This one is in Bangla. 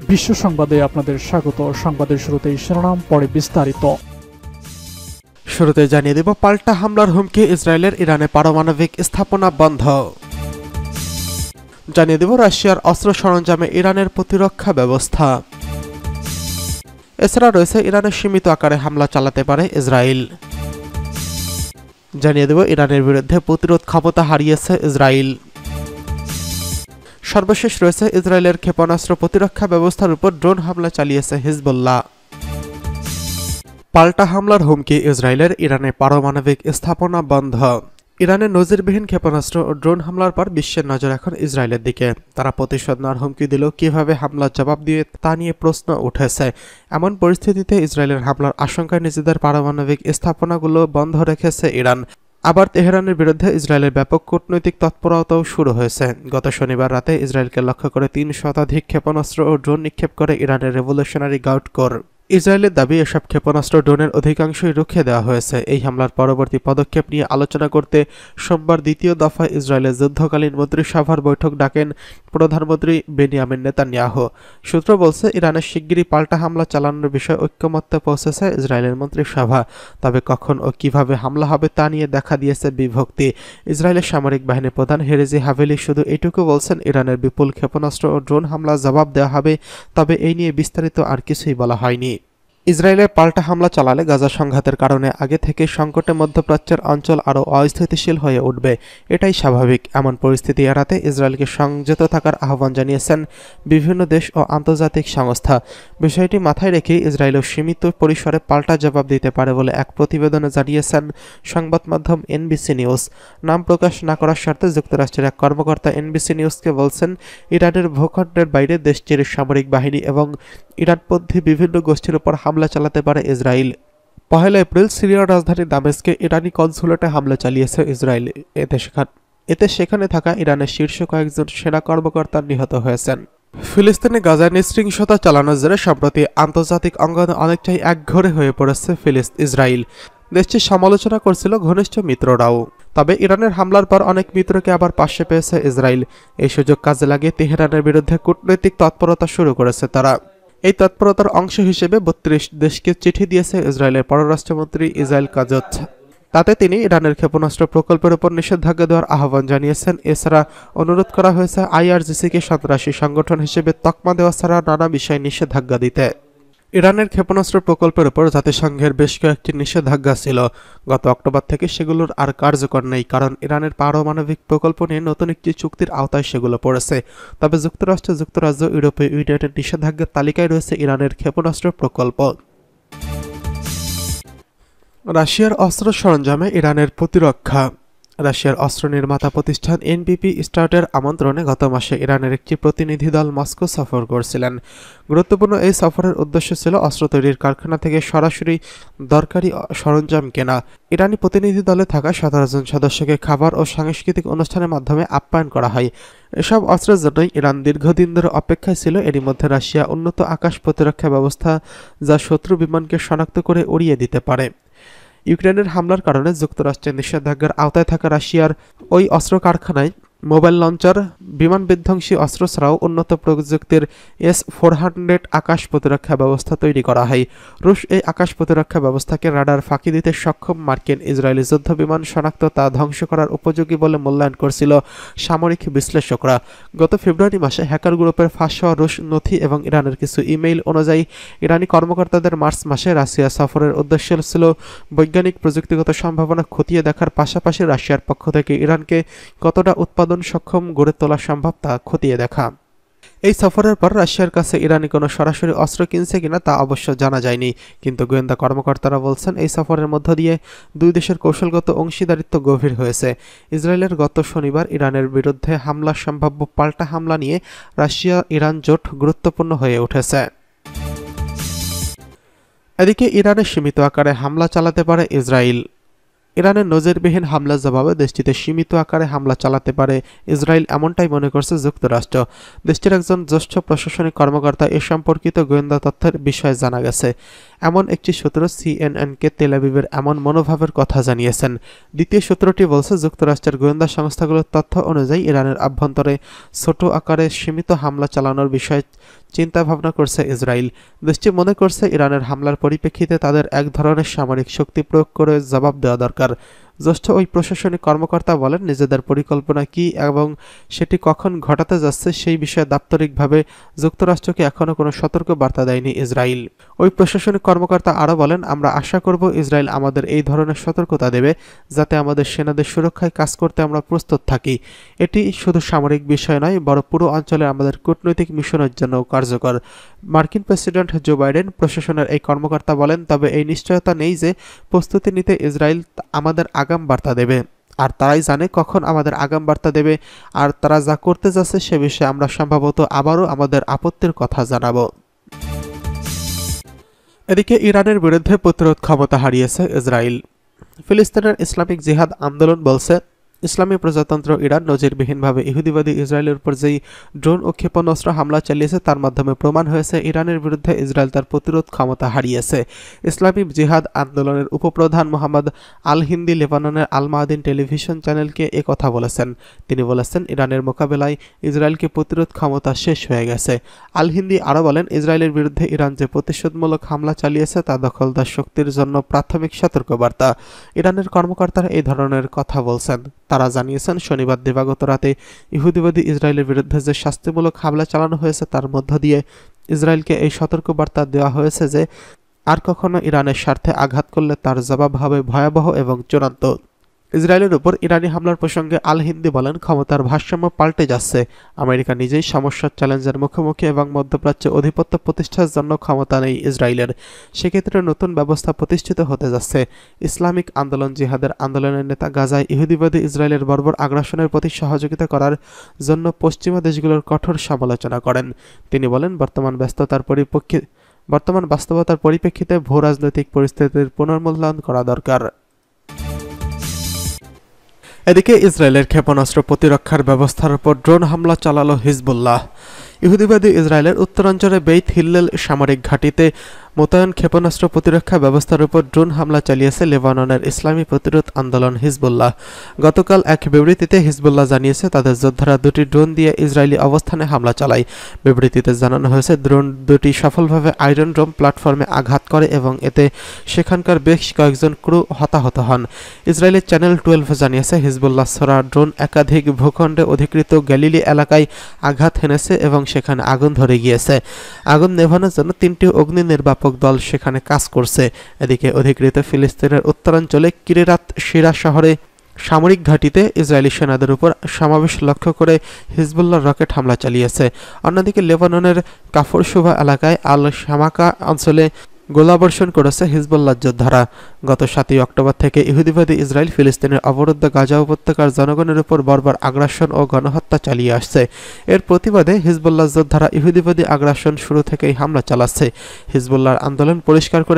বিশ্ব সংবাদে আপনাদের স্বাগত। সংবাদের শুরুতেই শিরোনাম, পরে বিস্তারিত। শুরুতে জানিয়ে দেব পাল্টা হামলার হুমকি ইসরায়েলের, ইরানে পারমাণবিক স্থাপনা বন্ধ। জানিয়ে দেব রাশিয়ার অস্ত্র সরঞ্জামে ইরানের প্রতিরক্ষা ব্যবস্থা। এছাড়া রয়েছে ইরানের সীমিত আকারে হামলা চালাতে পারে ইসরায়েল। জানিয়ে দেব ইরানের বিরুদ্ধে প্রতিরোধ ক্ষমতা হারিয়েছে ইসরায়েল। সর্বশেষ রয়েছে ইসরায়েলের ক্ষেপণাস্ত্র প্রতিরক্ষা ব্যবস্থার উপর ড্রোন হামলা চালিয়েছে হিজবুল্লাহ। পাল্টা হামলার হুমকি ইসরায়েলের, ইরানে পারমাণবিক স্থাপনা বন্ধ। ইরানের নজিরবিহীন ক্ষেপণাস্ত্র ও ড্রোন হামলার পর বিশ্বের নজর এখন ইসরায়েলের দিকে। তারা প্রতিশোধ নেওয়ার হুমকি দিলেও কিভাবে হামলার জবাব দিয়ে তা নিয়ে প্রশ্ন উঠেছে। এমন পরিস্থিতিতে ইসরায়েলের হামলার আশঙ্কায় নিজেদের পারমাণবিক স্থাপনাগুলো বন্ধ রেখেছে ইরান। আবার তেহরানের বিরুদ্ধে ইসরায়েলের ব্যাপক কূটনৈতিক তৎপরতাও শুরু হয়েছে। গত শনিবার রাতে ইসরায়েলকে লক্ষ্য করে ৩ শতাধিক ক্ষেপণাস্ত্র ও ড্রোন নিক্ষেপ করে ইরানের রেভলিউশনারি গার্ড কোর। ইসরায়েলের দাবি এসব ক্ষেপণাস্ত্র ড্রোনের অধিকাংশই রুখে দেওয়া হয়েছে। এই হামলার পরবর্তী পদক্ষেপ নিয়ে আলোচনা করতে সোমবার দ্বিতীয় দফায় ইসরায়েলের যুদ্ধকালীন মন্ত্রিসভার বৈঠক ডাকেন প্রধানমন্ত্রী বেনিয়ামিন নেতানিয়াহু। সূত্র বলছে, ইরানের শিগগিরই পাল্টা হামলা চালানোর বিষয়ে ঐকমত্যে পৌঁছেছে ইসরায়েলের মন্ত্রিসভা। তবে কখন ও কিভাবে হামলা হবে তা নিয়ে দেখা দিয়েছে বিভক্তি। ইসরায়েলের সামরিক বাহিনী প্রধান হেরেজি হাভেলি শুধু এটুকু বলছেন, ইরানের বিপুল ক্ষেপণাস্ত্র ও ড্রোন হামলা জবাব দেওয়া হবে, তবে এই নিয়ে বিস্তারিত আর কিছুই বলা হয়নি। ইসরায়েলের পাল্টা হামলা চালালে গাজা সংঘাতের কারণে আগে থেকে সংকটে মধ্যপ্রাচ্যের অঞ্চল আরও অস্থিতিশীল হয়ে উঠবে। এটাই স্বাভাবিক। এমন পরিস্থিতি এড়াতে ইসরায়েলকে সংযত থাকার আহ্বান জানিয়েছেন বিভিন্ন দেশ ও আন্তর্জাতিক সংস্থা। বিষয়টি মাথায় রেখে ইসরায়েলও সীমিত পরিসরে পাল্টা জবাব দিতে পারে বলে এক প্রতিবেদনে জানিয়েছেন সংবাদ মাধ্যম এনবিসি নিউজ। নাম প্রকাশ না করার শর্তে যুক্তরাষ্ট্রের এক কর্মকর্তা এনবিসি নিউজকে বলছেন, ইরানের ভূখণ্ডের বাইরে দেশটির সামরিক বাহিনী এবং ইরানপন্থী বিভিন্ন গোষ্ঠীর উপর হামলা চালাতে পারে ইসরায়েল। 1 এপ্রিল সিরিয়ার রাজধানী দামেস্কে ইরানি কনসুলেটে হামলা চালিয়েছে ইসরায়েল। এতে সেখানে থাকা ইরানের শীর্ষ কয়েকজন সেনা কর্মকর্তা নিহত হয়েছেন। ফিলিস্তিনে গাজায় নৃশংসতা চালানোর জেরে সম্প্রতি আন্তর্জাতিক অঙ্গনে অনেকটাই একঘরে হয়ে পড়েছে ইসরায়েল। দেশটির সমালোচনা করছিল ঘনিষ্ঠ মিত্ররাও। তবে ইরানের হামলার পর অনেক মিত্রকে আবার পাশে পেয়েছে ইসরায়েল। এই সুযোগ কাজে লাগিয়ে তেহরানের বিরুদ্ধে কূটনৈতিক তৎপরতা শুরু করেছে তারা। এই তৎপরতার অংশ হিসেবে 32 দেশকে চিঠি দিয়েছে ইসরায়েলের পররাষ্ট্রমন্ত্রী ইসরায়েল কাজত। তাতে তিনি ইরানের ক্ষেপণাস্ত্র প্রকল্পের উপর নিষেধাজ্ঞা দেওয়ার আহ্বান জানিয়েছেন। এছাড়া অনুরোধ করা হয়েছে IRGC-কে সন্ত্রাসী সংগঠন হিসেবে তকমা দেওয়া ছাড়া নানা বিষয়ে নিষেধাজ্ঞা দিতে। ইরানের ক্ষেপণাস্ত্র প্রকল্পের উপর জাতিসংঘের বেশ কয়েকটি নিষেধাজ্ঞা ছিল। গত অক্টোবর থেকে সেগুলোর আর কার্যকর নেই, কারণ ইরানের পারমাণবিক প্রকল্প নিয়ে নতুন একটি চুক্তির আওতায় সেগুলো পড়েছে। তবে যুক্তরাজ্য, ইউরোপীয় ইউনিয়নের নিষেধাজ্ঞার তালিকায় রয়েছে ইরানের ক্ষেপণাস্ত্র প্রকল্প। রাশিয়ার অস্ত্র সরঞ্জামে ইরানের প্রতিরক্ষা। রাশিয়ার অস্ত্র নির্মাতা প্রতিষ্ঠান এনপিপি স্টার্টের আমন্ত্রণে গত মাসে ইরানের একটি প্রতিনিধি দল মস্কো সফর করছিলেন। গুরুত্বপূর্ণ এই সফরের উদ্দেশ্য ছিল অস্ত্র তৈরির কারখানা থেকে সরাসরি দরকারি সরঞ্জাম কেনা। ইরানি প্রতিনিধি দলে থাকা 17 জন সদস্যকে খাবার ও সাংস্কৃতিক অনুষ্ঠানের মাধ্যমে আপ্যায়ন করা হয়। এসব অস্ত্রের জন্যই ইরান দীর্ঘদিন ধরে অপেক্ষায় ছিল। এরই মধ্যে রাশিয়া উন্নত আকাশ প্রতিরক্ষা ব্যবস্থা, যা শত্রু বিমানকে শনাক্ত করে উড়িয়ে দিতে পারে। ইউক্রেনের হামলার কারণে যুক্তরাষ্ট্রের নিষেধাজ্ঞার আওতায় থাকা রাশিয়ার ওই অস্ত্র কারখানায় মোবাইল লঞ্চার, বিমান বিধ্বংসী অস্ত্র ছাড়াও উন্নত প্রযুক্তির S-400 আকাশ প্রতিরক্ষা ব্যবস্থা তৈরি করা হয়। রুশ এই আকাশ প্রতিরক্ষা ব্যবস্থাকে রাডার ফাঁকি দিতে সক্ষম। মার্কিন ইসরায়েলি যুদ্ধ বিমান শনাক্ত তা ধ্বংস করার উপযোগী বলে মূল্যায়ন করছিল সামরিক বিশ্লেষকরা। গত ফেব্রুয়ারি মাসে হ্যাকার গ্রুপের ফাঁস হওয়া রুশ নথি এবং ইরানের কিছু ইমেইল অনুযায়ী ইরানি কর্মকর্তাদের মার্চ মাসে রাশিয়া সফরের উদ্দেশ্য ছিল বৈজ্ঞানিক প্রযুক্তিগত সম্ভাবনা খতিয়ে দেখার পাশাপাশি রাশিয়ার পক্ষ থেকে ইরানকে কতটা উৎপাদন সক্ষম গড়ে তোলা সম্ভব তা খতিয়ে দেখা। এই সফরের পর রাশিয়ার কাছে ইরানি কোনো সরাসরি অস্ত্র কিনছে কিনা তা অবশ্য জানা যায়নি, কিন্তু গোয়েন্দা কর্মকর্তারা বলছেন এই সফরের মধ্য দিয়ে দুই দেশের কৌশলগত অংশীদারিত্ব গভীর হয়েছে। ইসরায়েলের গত শনিবার ইরানের বিরুদ্ধে হামলার সম্ভাব্য পাল্টা হামলা নিয়ে রাশিয়া ইরান জোট গুরুত্বপূর্ণ হয়ে উঠেছে। এদিকে ইরানে সীমিত আকারে হামলা চালাতে পারে ইসরায়েল। ইরানের নজিরবিহীন হামলার জবাবে দেশটিতে সীমিত আকারে হামলা চালাতে পারে ইসরায়েল, এমনটাই মনে করছে যুক্তরাষ্ট্র। দেশটির একজন জ্যেষ্ঠ প্রশাসনিক কর্মকর্তা এ সম্পর্কিত গোয়েন্দা তথ্যের বিষয়ে জানা গেছে। এমন একটি সূত্র CNN-কে তেল আবিবের এমন মনোভাবের কথা জানিয়েছেন। দ্বিতীয় সূত্রটি বলছে, যুক্তরাষ্ট্রের গোয়েন্দা সংস্থাগুলোর তথ্য অনুযায়ী ইরানের আভ্যন্তরে ছোট আকারে সীমিত হামলা চালানোর বিষয়ে চিন্তা ভাবনা করছে ইসরায়েল। দেশটি মনে করছে ইরানের হামলার পরিপ্রেক্ষিতে তাদের এক ধরনের সামরিক শক্তি প্রয়োগ করে জবাব দেওয়া দরকার। জ্যেষ্ঠ ওই প্রশাসনিক কর্মকর্তা বলেন, নিজেদের পরিকল্পনা কি এবং সেটি কখন ঘটাতে যাচ্ছে সেই বিষয়ে দাপ্তরিকভাবে যুক্তরাষ্ট্রকে এখনও কোনো সতর্ক বার্তা দেয়নি ইসরায়েল। ওই প্রশাসনিক কর্মকর্তা আরও বলেন, আমরা আশা করব ইসরায়েল আমাদের এই ধরনের সতর্কতা দেবে যাতে আমাদের সেনাদের সুরক্ষায় কাজ করতে আমরা প্রস্তুত থাকি। এটি শুধু সামরিক বিষয় নয়, বরং পুরো অঞ্চলে আমাদের কূটনৈতিক মিশনের জন্যও কার্যকর। মার্কিন প্রেসিডেন্ট জো বাইডেন প্রশাসনের এই কর্মকর্তা বলেন, তবে এই নিশ্চয়তা নেই যে প্রস্তুতি নিতে ইসরায়েল আমাদের আগাম বার্তা দেবে, আর তারাই জানে কখন আমাদের আগাম বার্তা দেবে, আর তারা যা করতে যাচ্ছে সে বিষয়ে আমরা সম্ভবত আবারও আমাদের আপত্তির কথা জানাবো। এদিকে ইরানের বিরুদ্ধে প্রতিরোধ ক্ষমতা হারিয়েছে ইসরায়েল। ফিলিস্তিনের ইসলামিক জিহাদ আন্দোলন বলছে, ইসলামী প্রজাতন্ত্র ইরান নজিরবিহীনভাবে ইহুদিবাদী ইসরায়েলের উপর যেই ড্রোন ও ক্ষেপণাস্ত্র হামলা চালিয়েছে তার মাধ্যমে প্রমাণ হয়েছে ইরানের বিরুদ্ধে ইসরায়েল তার প্রতিরোধ ক্ষমতা হারিয়েছে। ইসলামী জিহাদ আন্দোলনের উপপ্রধান মোহাম্মদ আল হিন্দি লেবাননের আল মাদিন টেলিভিশন চ্যানেলকে কথা বলেছেন। তিনি বলেছেন, ইরানের মোকাবেলায় ইসরায়েলকে প্রতিরোধ ক্ষমতা শেষ হয়ে গেছে। আল হিন্দি আরও বলেন, ইসরায়েলের বিরুদ্ধে ইরান যে প্রতিশোধমূলক হামলা চালিয়েছে তা দখলদার শক্তির জন্য প্রাথমিক সতর্কবার্তা। ইরানের কর্মকর্তারা এই ধরনের কথা বলছেন। তারা জানিয়েছেন, শনিবার দিবাগত রাতে ইহুদিবাদী ইসরায়েলের বিরুদ্ধে যে শাস্তিমূলক হামলা চালানো হয়েছে তার মধ্য দিয়ে ইসরায়েলকে এই সতর্কবার্তা দেওয়া হয়েছে যে আর কখনো ইরানের স্বার্থে আঘাত করলে তার জবাব হবে ভয়াবহ এবং চূড়ান্ত। ইসরায়েলের উপর ইরানি হামলার প্রসঙ্গে আল হিন্দি বলেন, ক্ষমতার ভারসাম্য পাল্টে যাচ্ছে। আমেরিকা নিজেই সমস্যার চ্যালেঞ্জের মুখোমুখি এবং মধ্যপ্রাচ্যে আধিপত্য প্রতিষ্ঠার জন্য ক্ষমতা নেই ইসরায়েলের। সেক্ষেত্রে নতুন ব্যবস্থা প্রতিষ্ঠিত হতে যাচ্ছে। ইসলামিক আন্দোলন জিহাদের আন্দোলনের নেতা গাজায় ইহুদিবাদী ইসরায়েলের বর্বর আগ্রাসনের প্রতি সহযোগিতা করার জন্য পশ্চিমা দেশগুলোর কঠোর সমালোচনা করেন। তিনি বলেন, বর্তমান বাস্তবতার পরিপ্রেক্ষিতে ভূ রাজনৈতিক পরিস্থিতির পুনর্মূল্যায়ন করা দরকার। এদিকে ইসরায়েলের ক্ষেপণাস্ত্র প্রতিরক্ষার ব্যবস্থার উপর ড্রোন হামলা চালালো হিজবুল্লাহ। ইহুদিবাদী ইসরায়েলের উত্তরাঞ্চলে বেইত হিল্লেল সামরিক ঘাঁটিতে মোতায়েন ক্ষেপণাস্ত্র প্রতিরক্ষা ব্যবস্থার উপর ড্রোন হামলা চালিয়েছে লেবাননের ইসলামী প্রতিরোধ আন্দোলন হিজবুল্লাহ। গতকাল এক বিবৃতিতে হিজবুল্লাহ জানিয়েছে, তাদের যোদ্ধারা দুটি ড্রোন দিয়ে ইসরায়েলি অবস্থানে হামলা চালায়। বিবৃতিতে জানানো হয়েছে, ড্রোন দুটি সফলভাবে আয়রন ডোম প্ল্যাটফর্মে আঘাত করে এবং এতে সেখানকার বেশ কয়েকজন ক্রু হতাহত হন। ইসরায়েলের চ্যানেল 12 জানিয়েছে, হিজবুল্লাহ ছোড়া ড্রোন একাধিক ভূখণ্ডে অধিকৃত গ্যালিলি এলাকায় আঘাত হেনেছে এবং সেখানে আগুন ধরে গিয়েছে। আগুন নেভানোর জন্য 3টি অগ্নি নির্বাপক দল সেখানে কাজ করছে। এদিকে অধিকৃত ফিলিস্তিনের উত্তরাঞ্চলে কিরিয়াত শিরা শহরে সামরিক ঘাঁটিতে ইসরায়েলি সেনাদের উপর সমাবেশ লক্ষ্য করে হিজবুল্লাহ রকেট হামলা চালিয়েছে। অন্যদিকে লেবাননের কাফর শুভা এলাকায় আল শামাকা অঞ্চলে গোলাবর্ষণ করেছে হিজবুল্লাহ যোদ্ধারা। গত 7 অক্টোবর থেকে ইহুদিবাদী ইসরায়েল ফিলিস্তিনের অবরুদ্ধ গাজা উপত্যকার জনগণের উপর বর্বর আগ্রাসন ও গণহত্যা চালিয়ে আসছে। এর প্রতিবাদে হিজবুল্লাহ যোদ্ধারা ইহুদিবাদী আগ্রাসন শুরু থেকেই হামলা চালাচ্ছে। হিজবুল্লাহর আন্দোলন পরিষ্কার করে